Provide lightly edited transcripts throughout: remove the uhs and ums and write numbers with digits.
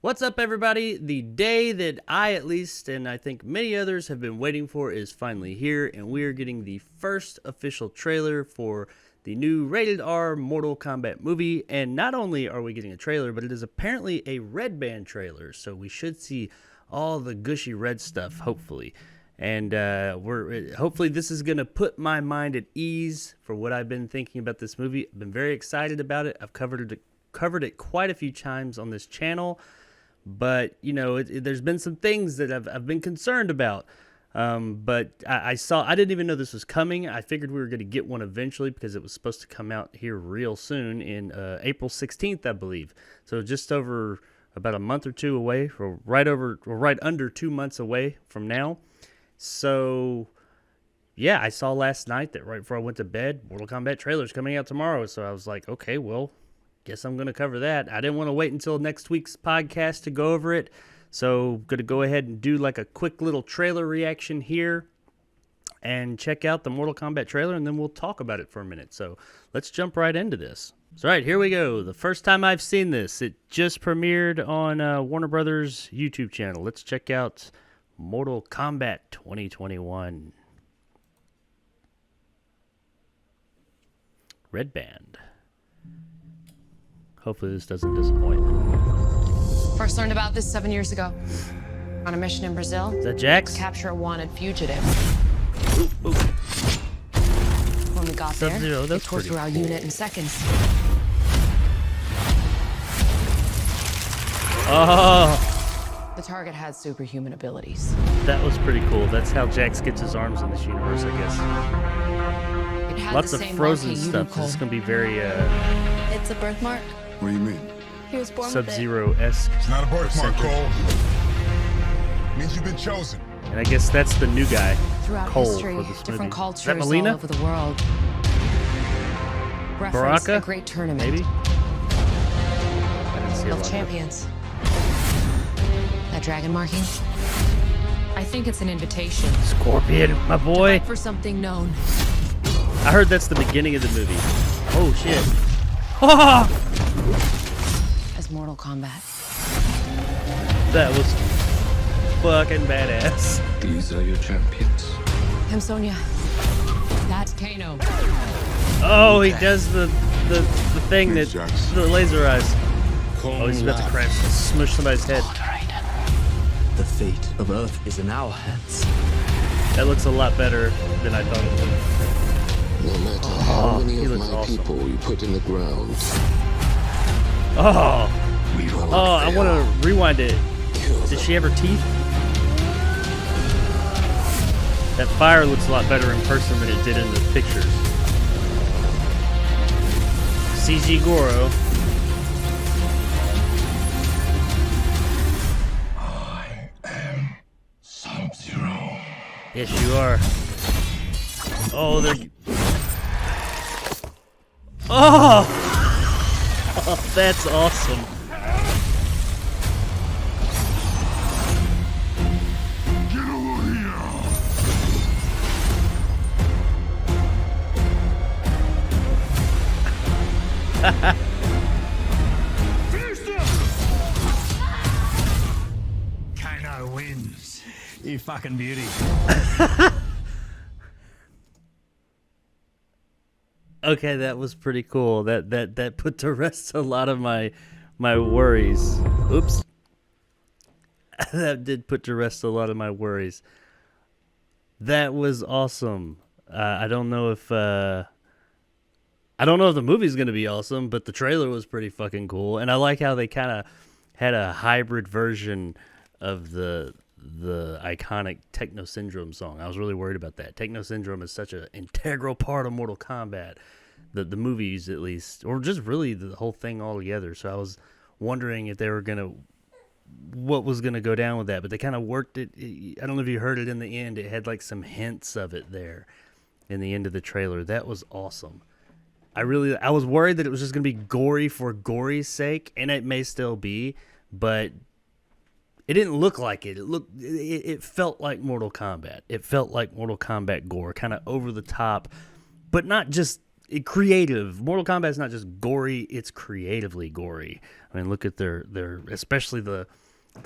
What's up, everybody? The day that I, at least, and I think many others have been waiting for is finally here, and we are getting the first official trailer for the new rated R Mortal Kombat movie. And not only are we getting a trailer, but it is apparently a red band trailer, so we should see all the gushy red stuff, hopefully. And hopefully this is going to put my mind at ease for what I've been thinking about this movie. I've been very excited about it. I've covered it quite a few times on this channel. But, you know, there's been some things that I've been concerned about. But I didn't even know this was coming. I figured we were going to get one eventually because it was supposed to come out here real soon in April 16th, I believe. So just over about a month or two away, or right under 2 months away from now. So, yeah, I saw last night that right before I went to bed, Mortal Kombat trailer's coming out tomorrow. So I was like, okay, well, guess I'm going to cover that. I didn't want to wait until next week's podcast to go over it. So going to go ahead and do like a quick little trailer reaction here and check out the Mortal Kombat trailer, and then we'll talk about it for a minute. So let's jump right into this. So, all right, here we go. The first time I've seen this, it just premiered on Warner Brothers YouTube channel. Let's check out Mortal Kombat 2021. Red Band. Hopefully this doesn't disappoint. First learned about this 7 years ago. On a mission in Brazil. Is that Jax? To capture a wanted fugitive. Ooh. When we got Sub-Zero, there, that's we tore through our pretty cool. unit in seconds. Oh, The target had superhuman abilities. that was pretty cool. That's how Jax gets his arms in this universe, I guess. It had Lots the of same Frozen marking you stuff. do, This is Cole. going to be very It's a birthmark. What do you mean? He was born with it. Sub-Zero-esque. It's not a birthmark, Eccentric. Cole. It means you've been chosen. And I guess that's the new guy, Throughout Cole, history, for this different movie. cultures Is that Melina? all over the world reference Baraka? a great tournament Maybe? I didn't see a lot of of it. champions. That dragon marking? I think it's an invitation Scorpion, my boy. for something known. I heard that's the beginning of the movie. Oh, shit. Oh, As Mortal Kombat. that was fucking badass. These are your champions. I'm Sonya. That's Kano. Oh, he does the thing that, Thanks, Jax. the laser eyes. Oh, he's about to crash, smush somebody's head. The fate of Earth is in our hands. That looks a lot better than I thought it would. No matter how he many of looks my awesome. people you put in the ground, Oh, we will oh, I fail. want to rewind it. Kill Did them. she have her teeth? That fire looks a lot better in person than it did in the pictures. CG Goro. I am Sub-Zero. Yes, you are. Oh, they're... Oh! Oh, that's awesome. Get over here. Finish them. Kano wins. You fucking beauty. Okay, that was pretty cool. That put to rest a lot of my worries. Oops. That did put to rest a lot of my worries. That was awesome. I don't know if the movie's gonna be awesome, but the trailer was pretty fucking cool, and I like how they kind of had a hybrid version of the iconic Techno Syndrome song. I was really worried about that. Techno Syndrome is such an integral part of Mortal Kombat, the movies at least, or just really the whole thing altogether. So I was wondering if they were what was gonna go down with that, but they kind of worked it. I don't know if you heard it in the end. It had like some hints of it there in the end of the trailer. That was awesome. I was worried that it was just gonna be gory for gory's sake, and it may still be, but it didn't look like it. It felt like Mortal Kombat. It felt like Mortal Kombat gore, kind of over the top, but not just creative. Mortal Kombat is not just gory; it's creatively gory. I mean, look at their especially the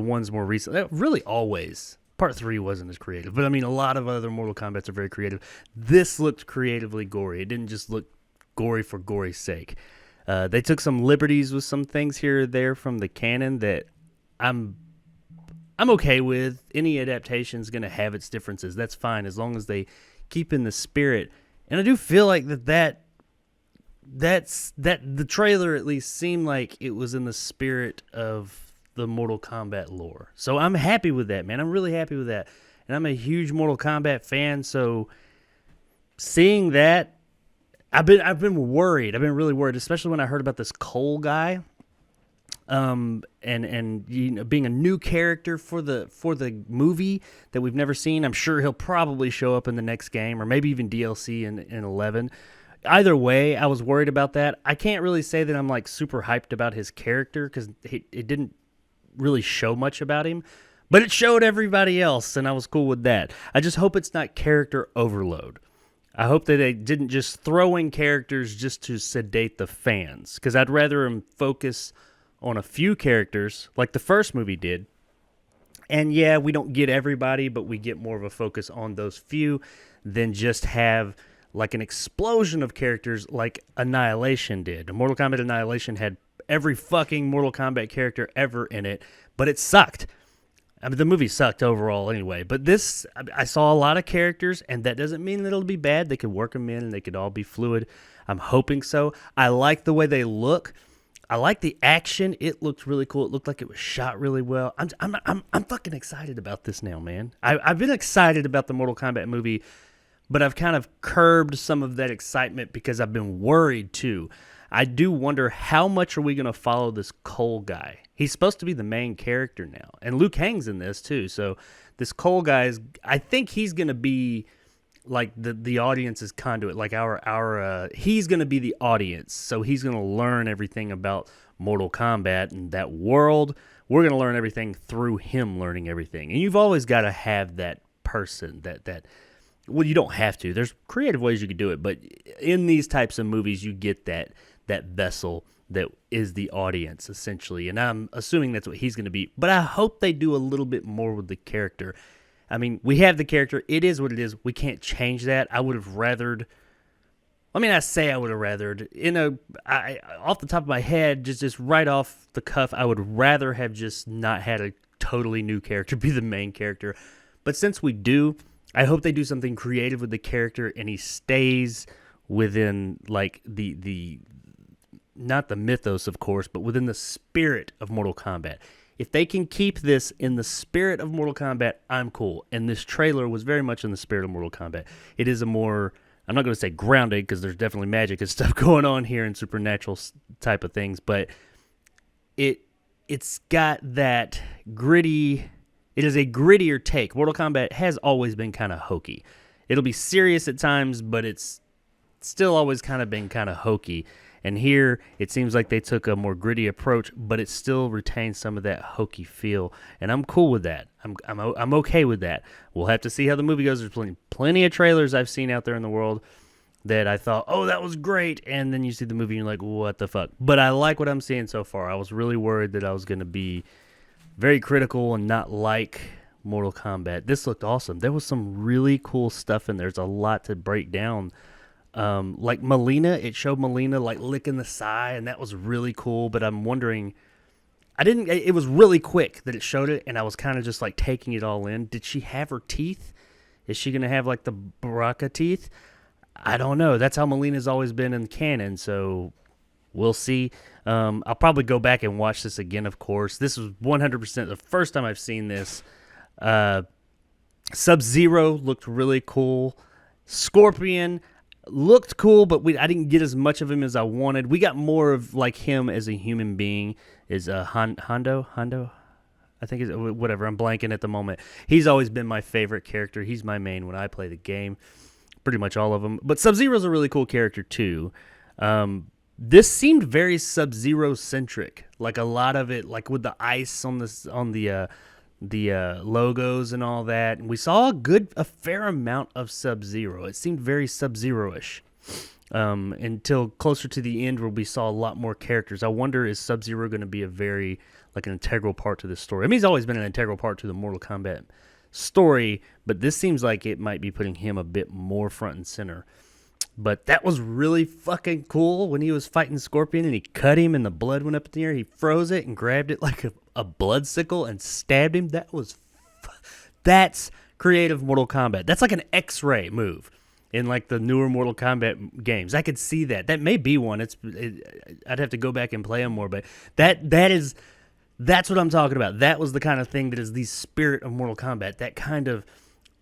ones more recent. Really, always. Part 3 wasn't as creative, but I mean, a lot of other Mortal Kombats are very creative. This looked creatively gory. It didn't just look gory for gory's sake. They took some liberties with some things here or there from the canon that I'm okay with. Any adaptation is going to have its differences. That's fine as long as they keep in the spirit. And I do feel like that the trailer at least seemed like it was in the spirit of the Mortal Kombat lore. So I'm happy with that, man. I'm really happy with that. And I'm a huge Mortal Kombat fan, so seeing that, I've been worried. I've been really worried, especially when I heard about this Cole guy. And you know, being a new character for the movie that we've never seen. I'm sure he'll probably show up in the next game or maybe even DLC in 11. Either way, I was worried about that. I can't really say that I'm like super hyped about his character because it didn't really show much about him, but it showed everybody else, and I was cool with that. I just hope it's not character overload. I hope that they didn't just throw in characters just to sedate the fans, because I'd rather them focus on a few characters like the first movie did. And yeah, we don't get everybody, but we get more of a focus on those few than just have like an explosion of characters like Annihilation did. Mortal Kombat Annihilation had every fucking Mortal Kombat character ever in it, but it sucked. I mean, the movie sucked overall anyway, but this, I saw a lot of characters, and that doesn't mean that it'll be bad. They could work them in, and they could all be fluid. I'm hoping so. I like the way they look. I like the action. It looked really cool. It looked like it was shot really well. I'm fucking excited about this now, man. I've been excited about the Mortal Kombat movie, but I've kind of curbed some of that excitement because I've been worried too. I do wonder how much are we going to follow this Cole guy. He's supposed to be the main character now, and Liu Kang's in this too. So this Cole guy I think he's going to be like the audience's conduit, like he's going to be the audience. So he's going to learn everything about Mortal Kombat and that world. We're going to learn everything through him learning everything. And you've always got to have that person that well, you don't have to. There's creative ways you could do it, but in these types of movies, you get that vessel that is the audience, essentially. And I'm assuming that's what he's going to be. But I hope they do a little bit more with the character. I mean, we have the character. It is what it is. We can't change that. I would have rathered... I mean, I say I would have rathered. Off the top of my head, just right off the cuff, I would rather have just not had a totally new character be the main character. But since we do, I hope they do something creative with the character and he stays within, like, the not the mythos, of course, but within the spirit of Mortal Kombat. If they can keep this in the spirit of Mortal Kombat, I'm cool. And this trailer was very much in the spirit of Mortal Kombat. It is a more, I'm not going to say grounded, because there's definitely magic and stuff going on here and supernatural type of things, but it's got that gritty, it is a grittier take. Mortal Kombat has always been kind of hokey. It'll be serious at times, but it's still always kind of been kind of hokey. And here, it seems like they took a more gritty approach, but it still retains some of that hokey feel. And I'm cool with that. I'm okay with that. We'll have to see how the movie goes. There's plenty of trailers I've seen out there in the world that I thought, oh, that was great. And then you see the movie and you're like, what the fuck? But I like what I'm seeing so far. I was really worried that I was going to be very critical and not like Mortal Kombat. This looked awesome. There was some really cool stuff in there. There's a lot to break down. Like Melina, it showed Melina like licking the sai, and that was really cool. But I'm wondering, it was really quick that it showed it, and I was kind of just like taking it all in. Did she have her teeth? Is she going to have like the Baraka teeth? I don't know. That's how Melina's always been in canon, so we'll see. I'll probably go back and watch this again, of course. This was 100% the first time I've seen this. Sub-Zero looked really cool. Scorpion looked cool, but I didn't get as much of him as I wanted. We got more of like him as a human being. Is Hondo? I think it's whatever. I'm blanking at the moment. He's always been my favorite character. He's my main when I play the game. Pretty much all of them. But Sub-Zero's a really cool character too. This seemed very Sub-Zero centric. Like a lot of it, like with the ice on the logos and all that. And we saw a fair amount of Sub-Zero. It seemed very Sub-Zero-ish. until closer to the end where we saw a lot more characters. I wonder, is Sub-Zero going to be an integral part to this story? I mean, he's always been an integral part to the Mortal Kombat story, but this seems like it might be putting him a bit more front and center. But that was really fucking cool when he was fighting Scorpion and he cut him and the blood went up in the air. He froze it and grabbed it like a blood sickle and stabbed him. That's creative Mortal Kombat. That's like an X-ray move in like the newer Mortal Kombat games. I could see that. That may be one. I'd have to go back and play them more, but that's what I'm talking about. That was the kind of thing that is the spirit of Mortal Kombat. That kind of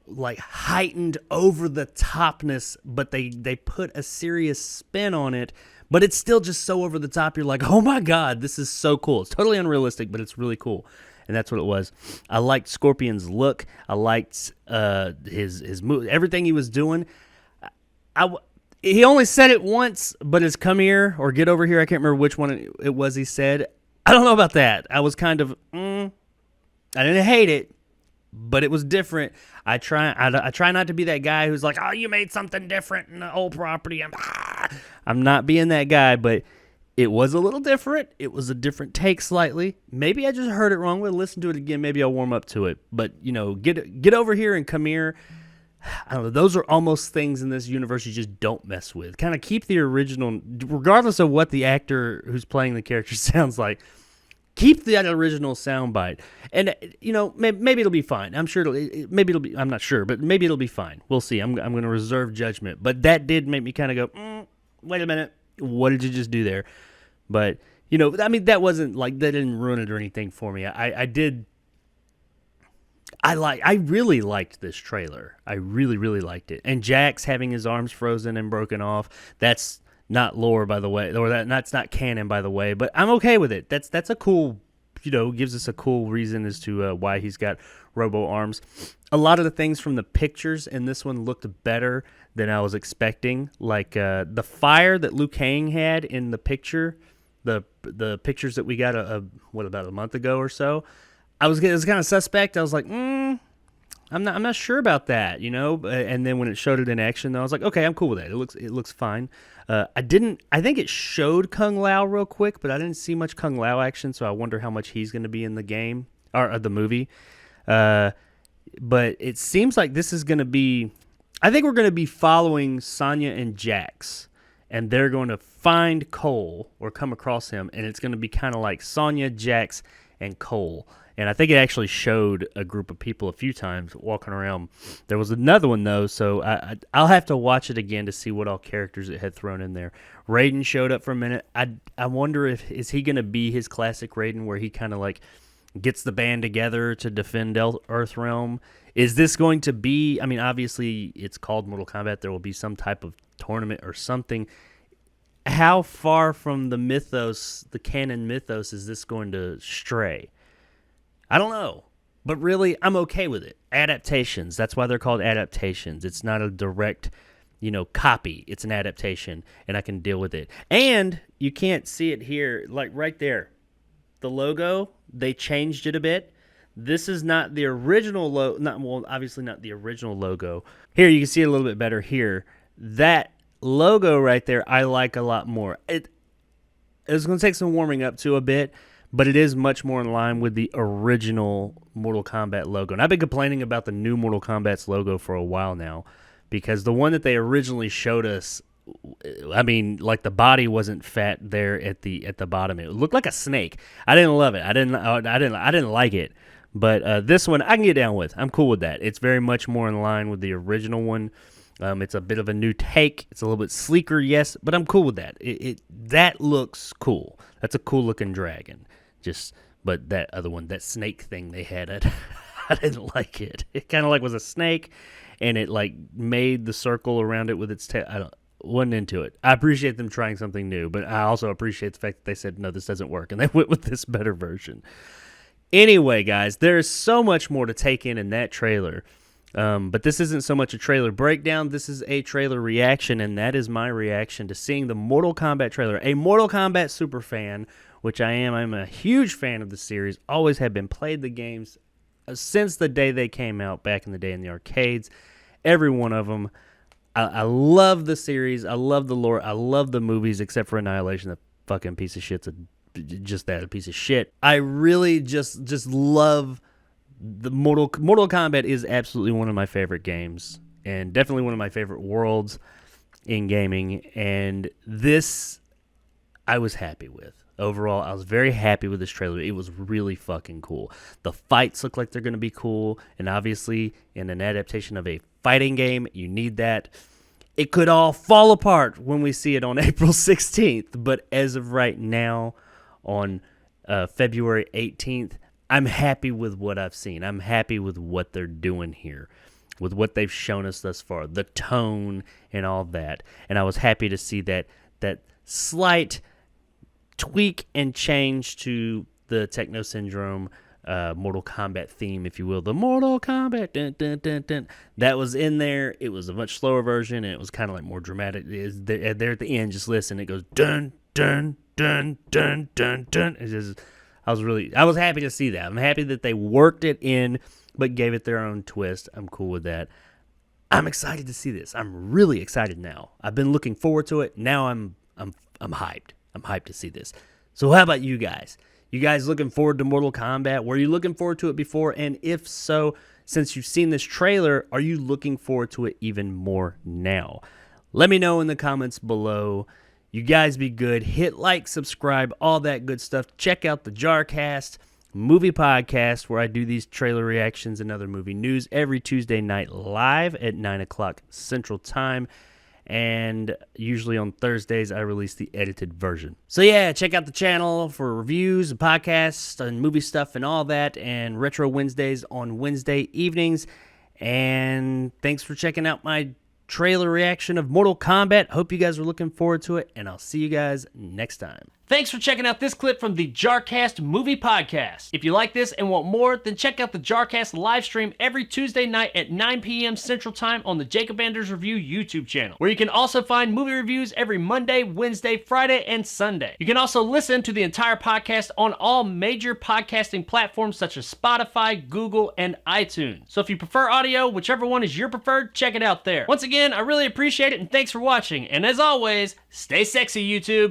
like heightened over the topness, but they put a serious spin on it, but it's still just so over the top. You're like, oh my God, this is so cool. It's totally unrealistic, but it's really cool. And that's what it was. I liked Scorpion's look. I liked his move, everything he was doing. He only said it once, but it's come here or get over here. I can't remember which one it was he said. I don't know about that. I was kind of, I didn't hate it, but it was different. I try not to be that guy who's like, oh, you made something different in the old property. I'm not being that guy, but it was a little different. It was a different take slightly. Maybe I just heard it wrong. We'll listen to it again. Maybe I'll warm up to it. But, get over here and come here. I don't know. Those are almost things in this universe you just don't mess with. Kind of keep the original, regardless of what the actor who's playing the character sounds like. Keep that original soundbite, and maybe it'll be fine. I'm sure I'm not sure, but maybe it'll be fine. We'll see. I'm going to reserve judgment, but that did make me kind of go, wait a minute, what did you just do there? But that wasn't like that didn't ruin it or anything for me. I really liked this trailer. I really, really liked it. And Jax having his arms frozen and broken off, that's not lore, by the way, or that's not canon, by the way, but I'm okay with it. That's a cool, gives us a cool reason as to why he's got robo arms. A lot of the things from the pictures in this one looked better than I was expecting. Like the fire that Liu Kang had in the picture, the pictures that we got about a month ago or so. It was kind of suspect. I was like, I'm not sure about that, And then when it showed it in action, I was like, okay, I'm cool with that. It looks fine. I think it showed Kung Lao real quick, but I didn't see much Kung Lao action, so I wonder how much he's going to be in the game or the movie. But it seems like this is going to be. I think we're going to be following Sonya and Jax, and they're going to find Cole or come across him, and it's going to be kind of like Sonya, Jax, and Cole. And I think it actually showed a group of people a few times walking around. There was another one, though, so I'll have to watch it again to see what all characters it had thrown in there. Raiden showed up for a minute. I wonder is he going to be his classic Raiden where he kind of like gets the band together to defend Earthrealm? Is this going to be, obviously it's called Mortal Kombat. There will be some type of tournament or something. How far from the mythos, the canon mythos, is this going to stray? I don't know, but really, I'm okay with it. Adaptations, that's why they're called adaptations. It's not a direct, copy. It's an adaptation, and I can deal with it. And you can't see it here, like right there. The logo, they changed it a bit. This is not the original obviously not the original logo. Here, you can see it a little bit better here. That logo right there, I like a lot more. It's going to take some warming up to a bit, but it is much more in line with the original Mortal Kombat logo. And I've been complaining about the new Mortal Kombat's logo for a while now, because the one that they originally showed us, like the body wasn't fat there at the bottom. It looked like a snake. I didn't love it. I didn't like it. But this one I can get down with. I'm cool with that. It's very much more in line with the original one. It's a bit of a new take. It's a little bit sleeker, yes, but I'm cool with that. That looks cool. That's a cool looking dragon. But that other one, that snake thing they had, I didn't like it. It kind of like was a snake, and it like made the circle around it with its tail. Wasn't into it. I appreciate them trying something new, but I also appreciate the fact that they said, no, this doesn't work, and they went with this better version. Anyway, guys, there's so much more to take in that trailer. But this isn't so much a trailer breakdown. This is a trailer reaction, and that is my reaction to seeing the Mortal Kombat trailer. A Mortal Kombat super fan, which I am. I'm a huge fan of the series. Always have been. Played the games since the day they came out back in the day in the arcades. Every one of them. I love the series. I love the lore. I love the movies, except for Annihilation. The fucking piece of shit's a piece of shit. I really just love the Mortal Kombat is absolutely one of my favorite games, and definitely one of my favorite worlds in gaming. And this, I was happy with. Overall, I was very happy with this trailer. It was really fucking cool. The fights look like they're going to be cool, and obviously, in an adaptation of a fighting game, you need that. It could all fall apart when we see it on April 16th, but as of right now, on February 18th, I'm happy with what I've seen. I'm happy with what they're doing here, with what they've shown us thus far, the tone and all that. And I was happy to see that slight tweak and change to the Techno Syndrome Mortal Kombat theme, if you will. The Mortal Kombat, dun, dun, dun, dun, that was in there. It was a much slower version, and it was kind of like more dramatic. There at the end, just listen, it goes dun, dun, dun, dun, dun, dun. It's just, I was happy to see that. I'm happy that they worked it in, but gave it their own twist. I'm cool with that. I'm excited to see this. I'm really excited now. I've been looking forward to it. Now I'm hyped. I'm hyped to see this. So how about you guys? You guys looking forward to Mortal Kombat? Were you looking forward to it before? And if so, since you've seen this trailer, are you looking forward to it even more now? Let me know in the comments below. You guys be good. Hit like, subscribe, all that good stuff. Check out the Jarcast movie podcast, where I do these trailer reactions and other movie news every Tuesday night live at 9 o'clock Central Time. And usually on Thursdays, I release the edited version. So yeah, check out the channel for reviews and podcasts and movie stuff and all that, and Retro Wednesdays on Wednesday evenings. And thanks for checking out my trailer reaction of Mortal Kombat. Hope you guys are looking forward to it, and I'll see you guys next time. Thanks for checking out this clip from the Jarcast movie podcast. If you like this and want more, then check out the Jarcast live stream every Tuesday night at 9 p.m. Central Time on the Jacob Anders Review YouTube channel, where you can also find movie reviews every Monday, Wednesday, Friday, and Sunday. You can also listen to the entire podcast on all major podcasting platforms such as Spotify, Google, and iTunes. So if you prefer audio, whichever one is your preferred, check it out there. Once again, I really appreciate it, and thanks for watching. And as always, stay sexy, YouTube.